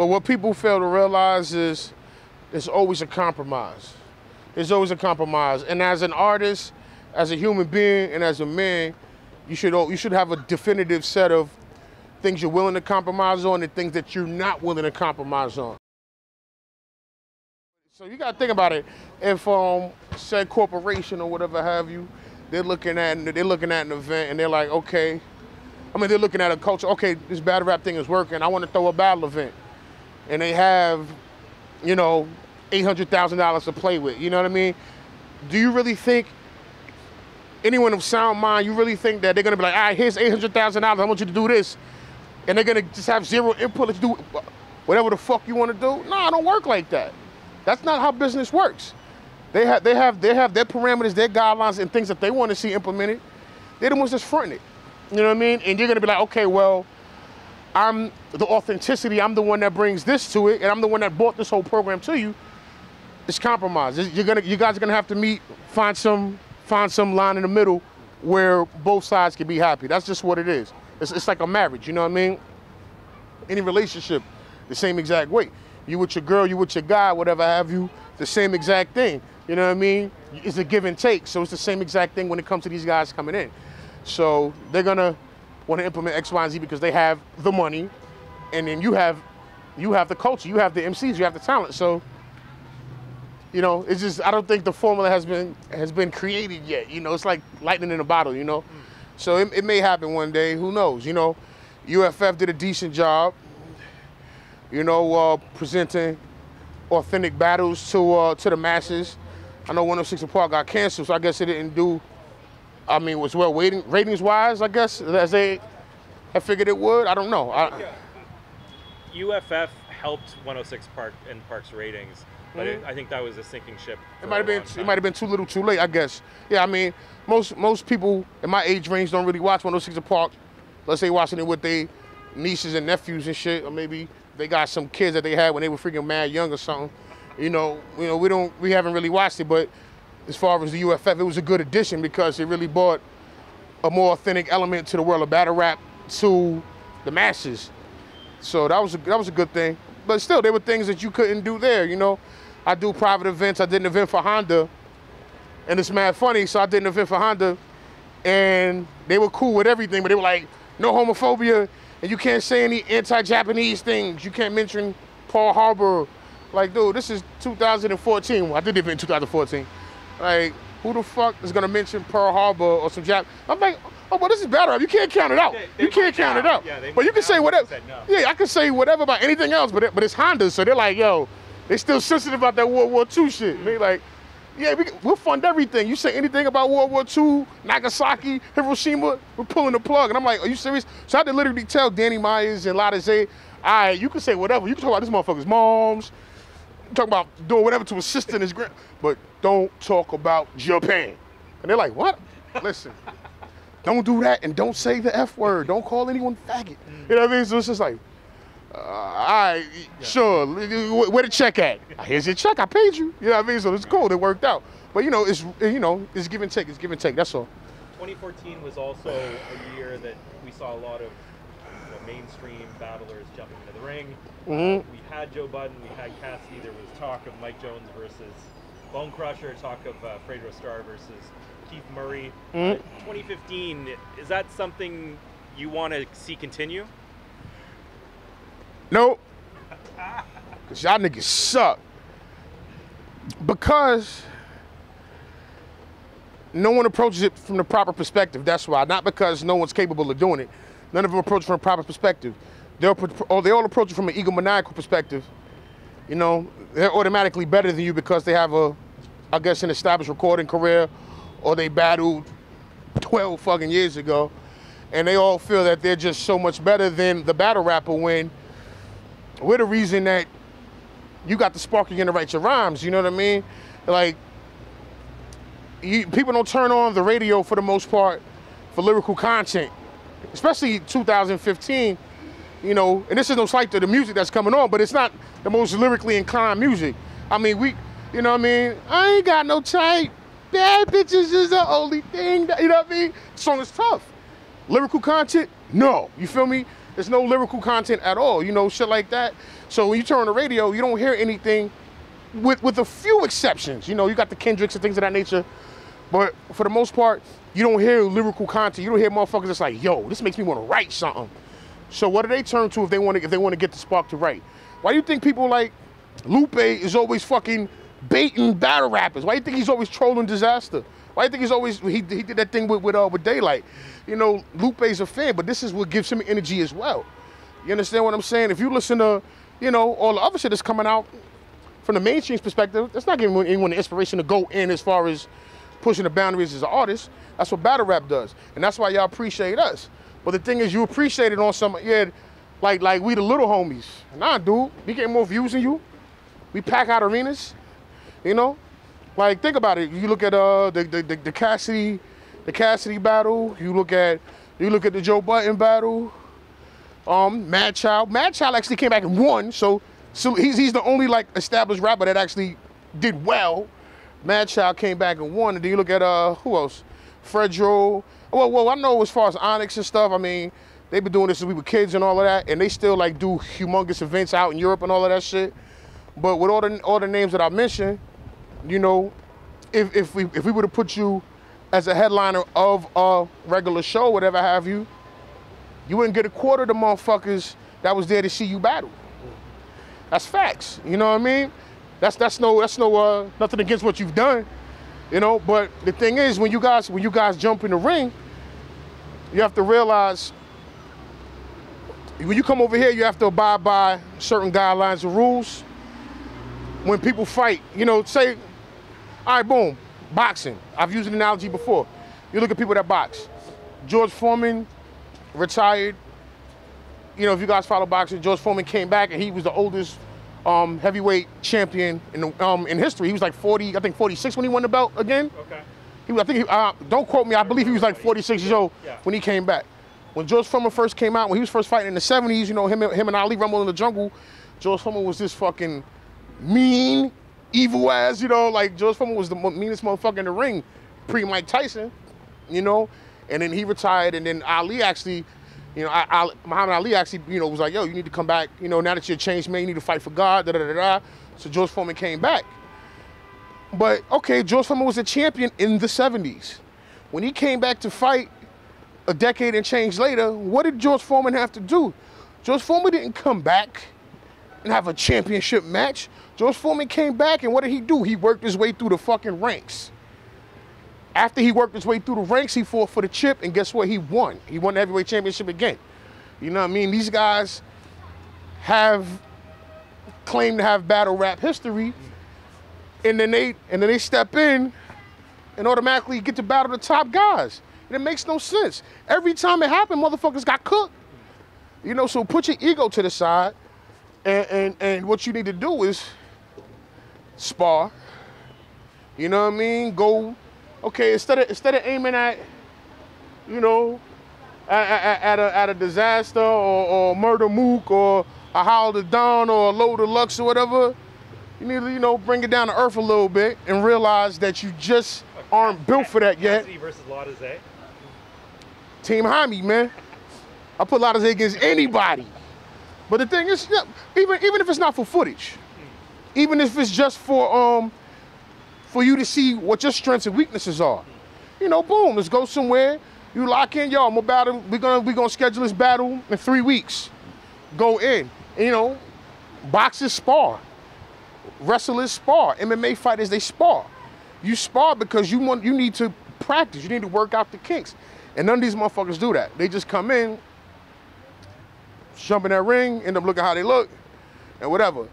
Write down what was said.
But what people fail to realize is there's always a compromise. There's always a compromise. And as an artist, as a human being, and as a man, you should have a definitive set of things you're willing to compromise on and things that you're not willing to compromise on. So you gotta think about it. If said corporation or whatever have you, they're looking at an event and they're like, okay, they're looking at a culture, okay, this battle rap thing is working, I want to throw a battle event. And they have, $800,000 to play with, you know what I mean? Do you really think, anyone of sound mind, you really think that they're gonna be like, all right, here's $800,000, I want you to do this, and they're gonna just have zero input, let's do whatever the fuck you wanna do? No, it don't work like that. That's not how business works. They have their parameters, their guidelines, and things that they want to see implemented. They're the ones that's fronting it. You know what I mean? And you're gonna be like, okay, well, I'm the authenticity, I'm the one that brings this to it, and I'm the one that brought this whole program to you. It's compromise. You guys are gonna have to find some line in the middle where both sides can be happy. That's just what it is. It's like a marriage, you know what I mean? Any relationship, the same exact way. You with your girl, you with your guy, whatever have you, the same exact thing. You know what I mean? It's a give and take. So it's the same exact thing when it comes to these guys coming in. So they're gonna want to implement X, Y, and Z because they have the money, and then you have the culture, you have the MCs, you have the talent. So, it's just, I don't think the formula has been created yet. It's like lightning in a bottle, So it may happen one day, who knows? UFF did a decent job, presenting authentic battles to the masses. I know 106 & Park got canceled, so I guess it didn't do, was well ratings-wise, I guess, as they had figured it would. I don't know. UFF helped 106 Park's ratings, but I think that was a sinking ship. It might have been too little, too late, I guess. Yeah, most people in my age range don't really watch 106 & Park. Let's say watching it with their nieces and nephews and shit, or maybe they got some kids that they had when they were freaking mad young or something. We haven't really watched it, but as far as the UFF, it was a good addition because it really brought a more authentic element to the world of battle rap to the masses. So that was a good thing. But still, there were things that you couldn't do there. I do private events. I did an event for Honda, and it's mad funny. So I did an event for Honda, and they were cool with everything, but they were like, no homophobia, and you can't say any anti-Japanese things. You can't mention Pearl Harbor. Like, dude, this is 2014. Well, I did the event in 2014. Like, who the fuck is gonna mention Pearl Harbor or some Jap? I'm like, oh, but this is battle rap. You can't count it out. You can't count it out. Yeah, but you can say whatever. No. Yeah, I can say whatever about anything else, but it's Honda, so they're like, yo, they still sensitive about that World War II shit. They like, yeah, we'll fund everything. You say anything about World War II, Nagasaki, Hiroshima, we're pulling the plug. And I'm like, are you serious? So I had to literally tell Danny Myers and Lada Zay, all right, you can say whatever. You can talk about this motherfucker's moms, talk about doing whatever to assist in his grand, but don't talk about Japan. And they're like, what? Listen, don't do that and don't say the F word. Don't call anyone faggot. You know what I mean? So it's just like, all right, sure, where the check at? Here's your check, I paid you. You know what I mean? So it's cool, it worked out. But it's give and take, that's all. 2014 was also a year that we saw a lot of mainstream battlers jumping into the ring. We had Joe Budden, we had Cassidy, there was talk of Mike Jones versus Bone Crusher, talk of Fredo Starr versus Keith Murray. 2015, is that something you want to see continue? Nope. Because y'all niggas suck. Because no one approaches it from the proper perspective, that's why. Not because no one's capable of doing it. None of them approach it from a proper perspective. They all approach it from an egomaniacal perspective. They're automatically better than you because they have an established recording career, or they battled 12 fucking years ago, and they all feel that they're just so much better than the battle rapper when we're the reason that you got the spark again to write your rhymes, you know what I mean? Like, people don't turn on the radio for the most part for lyrical content, especially 2015, and this is no slight to the music that's coming on, but it's not the most lyrically inclined music. I ain't got no type, bad bitches is the only thing, you know what I mean? The song is tough. Lyrical content, no, you feel me? There's no lyrical content at all, you know, shit like that. So when you turn on the radio, you don't hear anything with a few exceptions. You know, you got the Kendricks and things of that nature, but for the most part, you don't hear lyrical content. You don't hear motherfuckers that's like, yo, this makes me want to write something. So what do they turn to if they want to get the spark to write? Why do you think people like Lupe is always fucking baiting battle rappers? Why do you think he's always trolling Disaster? Why do you think he's always, he did that thing with Daylight? You know, Lupe's a fan, but this is what gives him energy as well. You understand what I'm saying? If you listen to, you know, all the other shit that's coming out from the mainstream perspective, that's not giving anyone the inspiration to go in as far as pushing the boundaries as an artist. That's what battle rap does. And that's why y'all appreciate us. But the thing is, you appreciate it on some, yeah, like we the little homies. Nah, dude, we get more views than you. We pack out arenas, you know? Like, think about it. You look at the Cassidy battle. You look at the Joe Budden battle. Mad Child actually came back and won. So he's the only like established rapper that actually did well. Mad Child came back and won. And then you look at who else? Fredro. Well, I know as far as Onyx and stuff. I mean, they've been doing this since we were kids and all of that, and they still like do humongous events out in Europe and all of that shit. But with all the names that I mentioned, you know, if we were to put you as a headliner of a regular show, whatever have you, you wouldn't get a quarter of the motherfuckers that was there to see you battle. That's facts. You know what I mean? That's nothing against what you've done, you know. But the thing is, when you guys jump in the ring, you have to realize when you come over here, you have to abide by certain guidelines and rules. When people fight, you know, say, all right, boom, boxing. I've used an analogy before. You look at people that box. George Foreman retired. You know, if you guys follow boxing, George Foreman came back and he was the oldest heavyweight champion in history. He was like 40, I think 46 when he won the belt again. Okay. Don't quote me, I believe he was like 46 years old when he came back. When George Foreman first came out, when he was first fighting in the 70s, you know, him and Ali rumbled in the jungle, George Foreman was this fucking mean, evil ass, you know, like George Foreman was the meanest motherfucker in the ring, pre-Mike Tyson, you know, and then he retired, and then Ali actually, you know, Muhammad Ali actually, you know, was like, yo, you need to come back, you know, now that you're a changed man, you need to fight for God, da-da-da-da. So George Foreman came back. But, okay, George Foreman was a champion in the 70s. When he came back to fight a decade and change later, what did George Foreman have to do? George Foreman didn't come back and have a championship match. George Foreman came back, and what did he do? He worked his way through the fucking ranks. After he worked his way through the ranks, he fought for the chip, and guess what? He won. He won the heavyweight championship again. You know what I mean? These guys have claimed to have battle rap history, and then they step in and automatically get to battle the top guys. And it makes no sense. Every time it happened, motherfuckers got cooked. You know, so put your ego to the side, and what you need to do is spar. You know what I mean? Go, okay, instead of aiming at, you know, at a Disaster or Murder Mook or a Howl the Dawn or a Low Deluxe or whatever, you need to, you know, bring it down to earth a little bit and realize that you just aren't built for that yet. Cassidy versus Latizé. Team Jaime, man. I put Latizé against anybody. But the thing is, even if it's not for footage, even if it's just for you to see what your strengths and weaknesses are, you know, boom, let's go somewhere. You lock in, yo, I'm gonna battle. We're gonna schedule this battle in 3 weeks. Go in, you know, boxers spar, wrestlers spar, MMA fighters they spar. You spar because you need to practice. You need to work out the kinks, and none of these motherfuckers do that. They just come in, jump in that ring, end up looking how they look, and whatever.